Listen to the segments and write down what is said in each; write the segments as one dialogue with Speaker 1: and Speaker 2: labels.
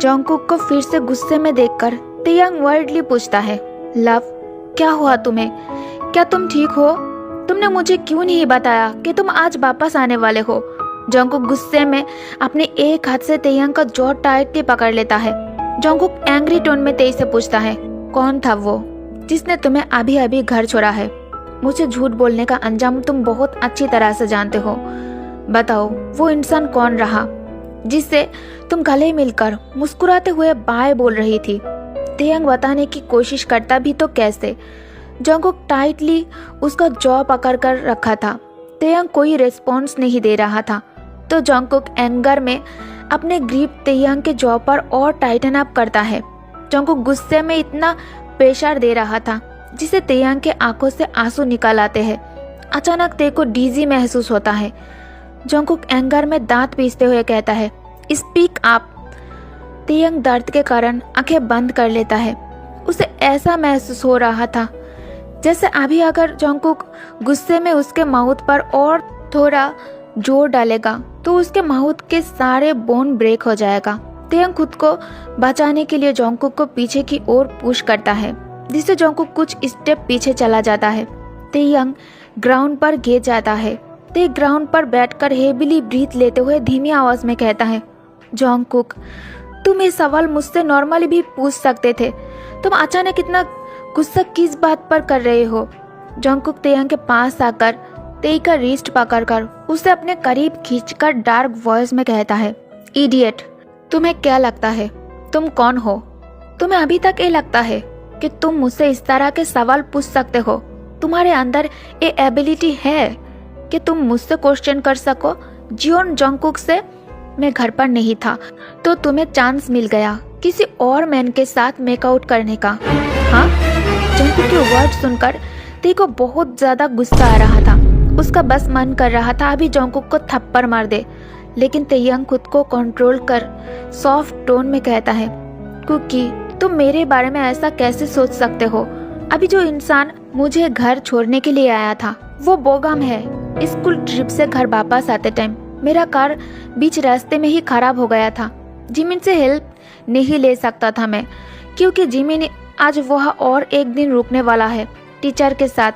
Speaker 1: Jungkook को फिर से गुस्से में देखकर तेयंग वर्डली पूछता है, लव क्या हुआ तुम्हें? क्या तुम ठीक हो? तुमने मुझे क्यों नहीं बताया कि तुम आज वापस आने वाले हो? जंगकुक गुस्से में अपने एक हाथ से तेयंग का जॉ टाइटली पकड़ लेता है। जंगकुक एंग्री टोन में तेई से पूछता है, कौन था वो जिसने तुम्हें अभी अभी घर छोड़ा है? मुझे झूठ बोलने का अंजाम तुम बहुत अच्छी तरह से जानते हो। बताओ वो इंसान कौन रहा जिससे तुम गले मिलकर मुस्कुराते हुए बाय बोल रही थी? तेयंग बताने की कोशिश करता भी तो कैसे? जंगकुक टाइटली उसका जॉ पकड़ कर रखा था। तेयंग कोई रिस्पॉन्स नहीं दे रहा था तो जंगकुक एंगर में अपने ग्रिप तेयंग के जॉ पर और टाइटन अप करता है। जंगकुक गुस्से में इतना प्रेशर दे रहा था जिसे तेयंग के आंखों से आंसू निकल आते हैं। अचानक ते को डीजी महसूस होता है। जंगकुक एंगर में दांत पीसते हुए कहता है, स्पीक अप। तेयंग दर्द के कारण आंखें बंद कर लेता है। उसे ऐसा महसूस हो रहा था जैसे अभी अगर जंगकुक गुस्से में उसके माउथ पर और थोड़ा जोर डालेगा तो उसके माउथ के सारे बोन ब्रेक हो जाएगा। तेयंग खुद को बचाने के लिए जंगकुक को पीछे की ओर पुश करता है जिससे जंगकुक कुछ स्टेप पीछे चला जाता है। तेयंग ग्राउंड पर गिर जाता है। ते ग्राउंड पर बैठकर हेविली ब्रीथ लेते हुए धीमी आवाज में कहता है, जंगकुक तुम ये सवाल मुझसे नॉर्मली भी पूछ सकते थे। तुम अचानक इतना गुस्सा किस बात पर कर रहे हो? जंगकुक तेयंग के पास आकर तेई का रिस्ट पकड़कर उसे अपने करीब खींचकर डार्क वॉइस में कहता है, इडियट तुम्हें क्या लगता है तुम कौन हो? तुम्हें अभी तक ये लगता है कि तुम मुझसे इस तरह के सवाल पूछ सकते हो? तुम्हारे अंदर ये एबिलिटी है कि तुम मुझसे क्वेश्चन कर सको? जियोन जंगकुक से मैं घर पर नहीं था तो तुम्हें चांस मिल गया किसी और मैन के साथ मेकआउट करने का। हाँ? जंगकुक के वर्ड सुनकर ते को बहुत ज्यादा गुस्सा आ रहा था। उसका बस मन कर रहा था अभी जंगकुक को थप्पड़ मार दे, लेकिन तेयंग खुद को कंट्रोल कर सॉफ्ट टोन में कहता है, कुकी तुम मेरे बारे में ऐसा कैसे सोच सकते हो? अभी जो इंसान मुझे घर छोड़ने के लिए आया था वो बोगम है। स्कूल ट्रिप से घर वापस आते टाइम मेरा कार बीच रास्ते में ही खराब हो गया था। जिमिन से हेल्प नहीं ले सकता था मैं, क्योंकि जिमिन आज वह और एक दिन रुकने वाला है टीचर के साथ।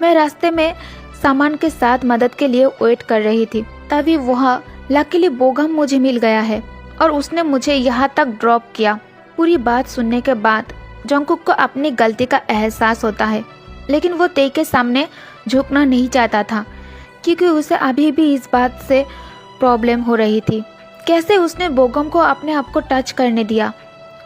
Speaker 1: मैं रास्ते में सामान के साथ मदद के लिए वेट कर रही थी, तभी वह लकीली बोगम मुझे मिल गया है और उसने मुझे यहाँ तक ड्रॉप किया। पूरी बात सुनने के बाद जंगकुक को अपनी गलती का एहसास होता है, लेकिन वो ते के सामने झुकना नहीं चाहता था क्योंकि उसे अभी भी इस बात से प्रॉब्लम हो रही थी। कैसे उसने बोगम को अपने आप को टच करने दिया?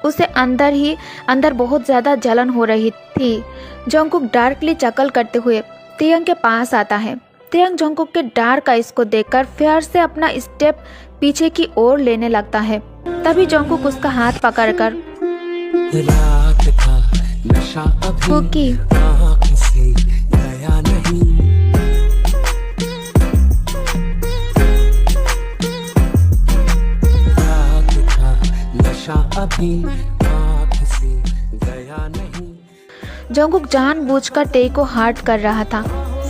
Speaker 1: उसे अंदर ही अंदर बहुत ज़्यादा जलन हो रही थी। जंगकुक डार्कली चकल करते हुए तेयंग के पास आता है। तेयंग जंगकुक के डार्क आइज को देखकर फिर से अपना स्टेप पीछे की ओर लेने लगता है। तभी जंगकुक उसका हाथ पकड़कर, कुकी जंगकुक जानबूझकर तेई को हर्ट कर रहा था।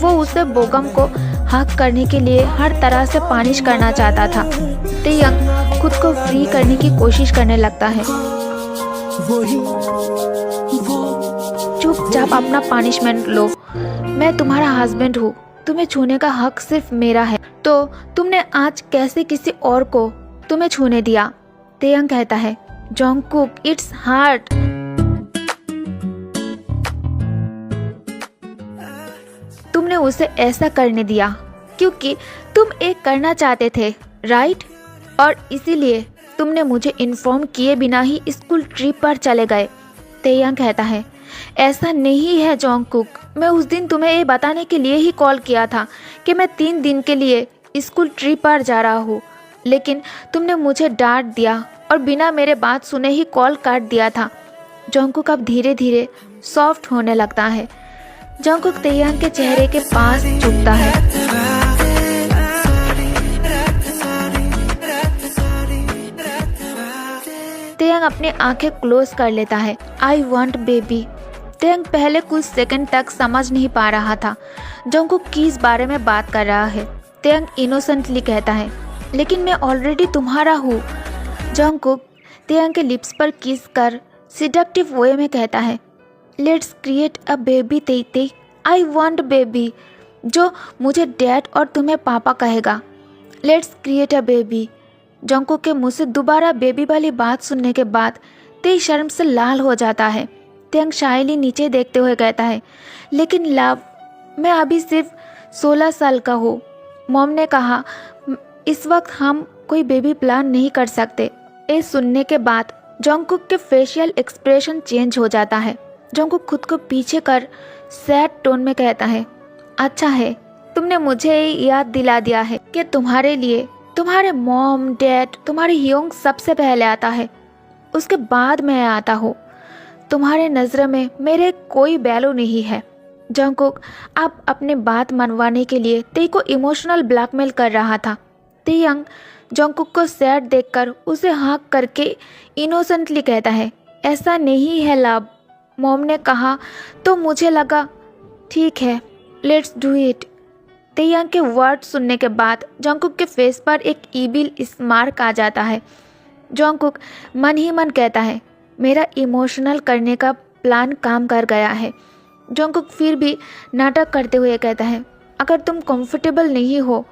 Speaker 1: वो उसे बोगम को हक करने के लिए हर तरह से पानिश करना चाहता था। तेयंग खुद को फ्री करने की कोशिश करने लगता है। चुपचाप अपना पनिशमेंट लो। मैं तुम्हारा हस्बैंड हूँ, तुम्हें छूने का हक सिर्फ मेरा है। तो तुमने आज कैसे किसी और को तुम्हें छूने दिया? तेयंग कहता है, जंगकुक इट्स हार्ड। तुमने उसे ऐसा करने दिया क्योंकि तुम एक करना चाहते थे, राइट? और इसीलिए तुमने मुझे इन्फॉर्म किए बिना ही स्कूल ट्रिप पर चले गए। तेयंग कहता है, ऐसा नहीं है जंगकुक, मैं उस दिन तुम्हें ये बताने के लिए ही कॉल किया था कि मैं 3 दिन के लिए स्कूल ट्रिप पर जा रहा हूँ, लेकिन तुमने मुझे डांट दिया और बिना मेरे बात सुने ही कॉल काट दिया था। जंगकुक अब धीरे धीरे सॉफ्ट होने लगता है। जंगकुक तेयंग के चेहरे के पास झुकता है। तेयंग अपनी आंखें क्लोज कर लेता है। I want baby. तेयंग पहले कुछ सेकंड तक समझ नहीं पा रहा था जंगकुक किस बारे में बात कर रहा है। तेयंग इनोसेंटली कहता है, लेकिन मैं ऑलरेडी तुम्हारा हूँ। जंगकुक तेयंग के लिप्स पर किस कर सिडक्टिव वे में कहता है, लेट्स क्रिएट अ बेबी तेई, आई वांट बेबी, जो मुझे डैड और तुम्हें पापा कहेगा। Let's create a baby. Jungkook के मुंह से दोबारा बेबी वाली बात सुनने के बाद तेई शर्म से लाल हो जाता है। तेयंग शायली नीचे देखते हुए कहता है, लेकिन लव, मैं अभी सिर्फ 16 साल का हूँ। मॉम ने कहा इस वक्त हम कोई बेबी प्लान नहीं कर सकते। ये सुनने के बाद जंकुक के फेशियल एक्सप्रेशन चेंज हो जाता है। जंकुक खुद को पीछे कर सैड टोन में कहता है, अच्छा है, तुमने मुझे याद दिला दिया है कि तुम्हारे लिए तुम्हारे मॉम डैड, तुम्हारी ह्योंग सबसे पहले आता है, उसके बाद मैं आता हूँ। तुम्हारे नज़र में मेरे कोई वैल्यू नहीं है। जंकुक अब अपने बात मनवाने के लिए तेई को इमोशनल ब्लैकमेल कर रहा था। तेयंग जंकुक को सैड देखकर उसे हाँक करके इनोसेंटली कहता है, ऐसा नहीं है लव, मॉम ने कहा तो मुझे लगा ठीक है, लेट्स डू इट। तेयंग के वर्ड सुनने के बाद जंकुक के फेस पर एक ईविल स्मार्क आ जाता है। जंकुक मन ही मन कहता है, मेरा इमोशनल करने का प्लान काम कर गया है। जंकुक फिर भी नाटक करते हुए कहता है, अगर तुम कंफर्टेबल नहीं हो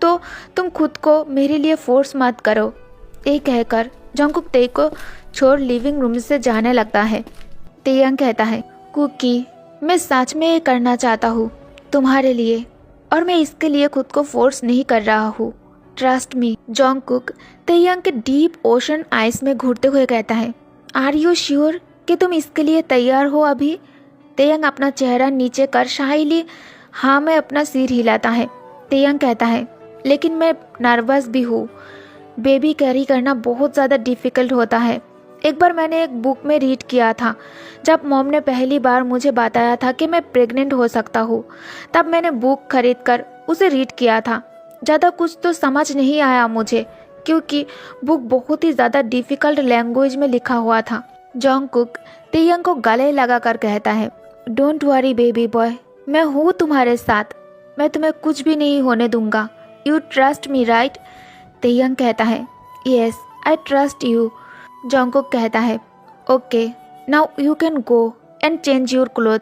Speaker 1: तो तुम खुद को मेरे लिए फोर्स मत करो। ये कहकर जंकुक तेई को छोड़ लिविंग रूम से जाने लगता है। तेयंग कहता है, कुकी, मैं सच में ये करना चाहता हूँ तुम्हारे लिए, और मैं इसके लिए खुद को फोर्स नहीं कर रहा हूँ, ट्रस्ट मी। जंकुक तेयंग के डीप ओशन आइज में घूरते हुए कहता है, आर यू श्योर कि तुम इसके लिए तैयार हो अभी? तेयंग अपना चेहरा नीचे कर शायली हाँ में अपना सिर हिलाता है। तेयंग कहता है, लेकिन मैं नर्वस भी हूँ। बेबी कैरी करना बहुत ज़्यादा डिफ़िकल्ट होता है। एक बार मैंने एक बुक में रीड किया था, जब मॉम ने पहली बार मुझे बताया था कि मैं प्रेग्नेंट हो सकता हूँ, तब मैंने बुक खरीद कर उसे रीड किया था। ज़्यादा कुछ तो समझ नहीं आया मुझे, क्योंकि बुक बहुत ही ज़्यादा डिफ़िकल्ट लैंग्वेज में लिखा हुआ था। जंकुक तेयंग को गले लगा कर कहता है, डोंट वरी बेबी बॉय, मैं हूँ तुम्हारे साथ, मैं तुम्हें कुछ भी नहीं होने दूंगा। You trust me right? Taehyung कहता है, yes I trust you. Jungkook कहता है, okay now you can go and change your cloth.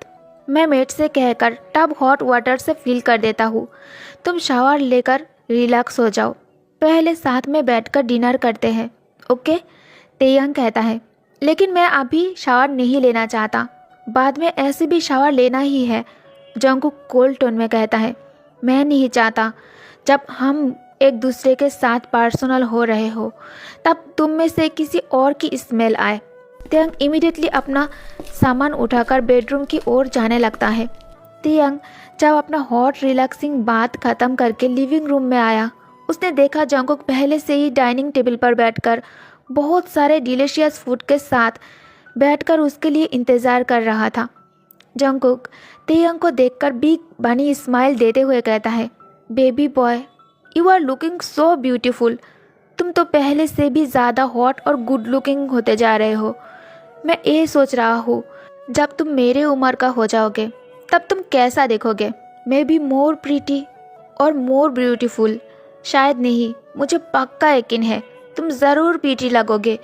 Speaker 1: मैं मेट से कहकर टब हॉट वाटर से फिल कर देता हूँ, तुम शावर लेकर रिलैक्स हो जाओ, पहले साथ में बैठकर डिनर करते हैं, ओके? तेयंग कहता है, लेकिन मैं अभी शावर नहीं लेना चाहता, बाद में ऐसे भी शावर लेना ही है। जंकुक कोल्ड टोन में कहता है, मैं नहीं चाहता जब हम एक दूसरे के साथ पर्सनल हो रहे हो तब तुम में से किसी और की स्मेल आए। तेयंग इमीडिएटली अपना सामान उठाकर बेडरूम की ओर जाने लगता है। तेयंग जब अपना हॉट रिलैक्सिंग बात ख़त्म करके लिविंग रूम में आया, उसने देखा जंकुक पहले से ही डाइनिंग टेबल पर बैठकर बहुत सारे डिलीशियस फूड के साथ बैठकर उसके लिए इंतज़ार कर रहा था। जंकुक तेयंग को देखकर बिग बनी स्माइल देते हुए कहता है, baby boy, you are looking so beautiful. तुम तो पहले से भी ज़्यादा हॉट और गुड लुकिंग होते जा रहे हो। मैं ये सोच रहा हूँ, जब तुम मेरे उम्र का हो जाओगे तब तुम कैसा देखोगे? मे बी मोर प्रीटी और मोर ब्यूटीफुल। शायद नहीं, मुझे पक्का यकीन है तुम ज़रूर प्रीटी लगोगे।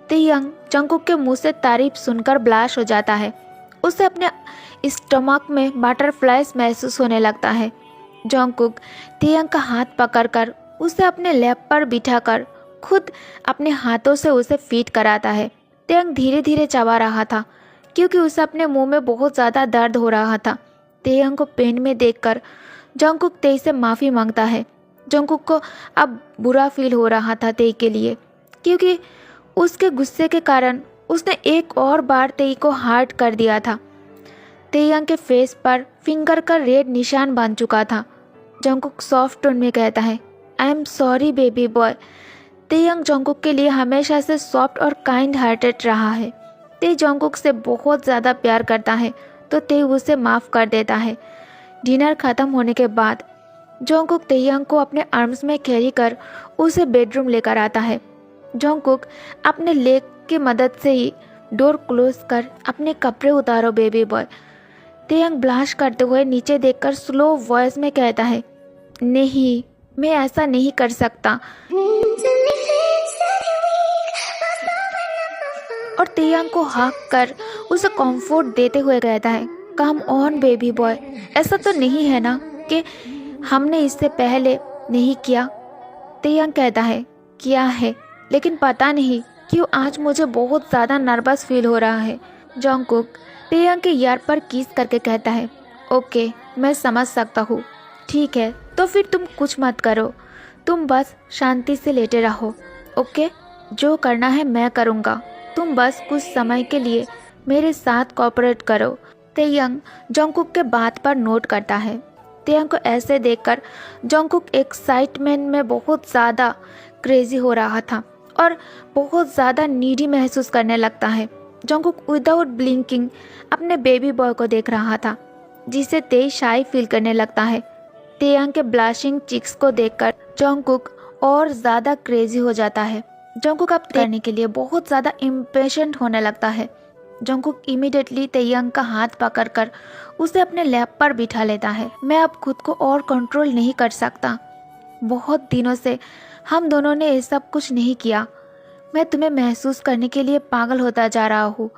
Speaker 1: तेयंग जंकुक के मुंह से तारीफ सुनकर ब्लाश हो जाता है। उसे अपने स्टमक में बटरफ्लाइज महसूस होने लगता है। जंकुक तेयंग का हाथ पकड़कर उसे अपने लैप पर बिठाकर खुद अपने हाथों से उसे फीड कराता है। तेयंग धीरे धीरे चबा रहा था, क्योंकि उसे अपने मुंह में बहुत ज़्यादा दर्द हो रहा था। तेयंग को पेन में देखकर जंकुक तेई से माफ़ी मांगता है। जंकुक को अब बुरा फील हो रहा था तेई के लिए, क्योंकि उसके गुस्से के कारण उसने एक और बार तेई को हर्ट कर दिया था। तेयंग के फेस पर फिंगर का रेड निशान बन चुका था। जंकुक सॉफ्ट टोन में कहता है, I am sorry baby boy. Taehyung Jungkook के लिए हमेशा से सॉफ्ट और काइंड हार्टेड रहा है। तेई जंकुक से बहुत ज़्यादा प्यार करता है, तो तेई उसे माफ़ कर देता है। डिनर ख़त्म होने के बाद जंकुक तेयंग को अपने आर्म्स में कैरी कर उसे बेडरूम लेकर आता है। जंकुक अपने लेग की मदद से ही डोर क्लोज कर अपने कपड़े उतारो बेबी बॉय। तेयंग ब्लाश करते हुए नीचे देखकर स्लो वॉइस में कहता है, नहीं, मैं ऐसा नहीं कर सकता। और तेयांग को हाँक कर उसे कंफर्ट देते हुए कहता है, कम ऑन बेबी बॉय, ऐसा तो नहीं है ना कि हमने इससे पहले नहीं किया। तेयांग कहता है, किया है, लेकिन पता नहीं क्यों आज मुझे बहुत ज़्यादा नर्वस फील हो रहा है। जॉन्गकुक तेयांग के यार पर किस करके कहता है, ओके मैं समझ सकता हूँ, ठीक है तो फिर तुम कुछ मत करो, तुम बस शांति से लेटे रहो, ओके, जो करना है मैं करूँगा, तुम बस कुछ समय के लिए मेरे साथ कोऑपरेट करो। तेयांग जॉन्गकुक के बात पर नोट करता है। तेयांग को ऐसे देखकर जॉन्गकुक एक्साइटमेंट में बहुत ज़्यादा क्रेजी हो रहा था और बहुत ज़्यादा नीडी महसूस करने लगता है। जॉन्गकुक विदाउट ब्लिंकिंग अपने बेबी बॉय को देख रहा था, जिसे ते शाई फील करने लगता है। तेयांग के ब्लशिंग चिक्स को देखकर जॉन्गकुक और ज़्यादा क्रेजी हो जाता है। जॉन्गकुक अब करने के लिए बहुत ज़्यादा इम्पेशेंट होने लगता है। जॉन्गकुक इमीडिएटली तेयांग का हाथ पकड़कर उसे अपने लैप पर बिठा लेता है। मैं अब खुद को और कंट्रोल नहीं कर सकता, बहुत दिनों से हम दोनों ने ये सब कुछ नहीं किया, मैं तुम्हें महसूस करने के लिए पागल होता जा रहा हूँ,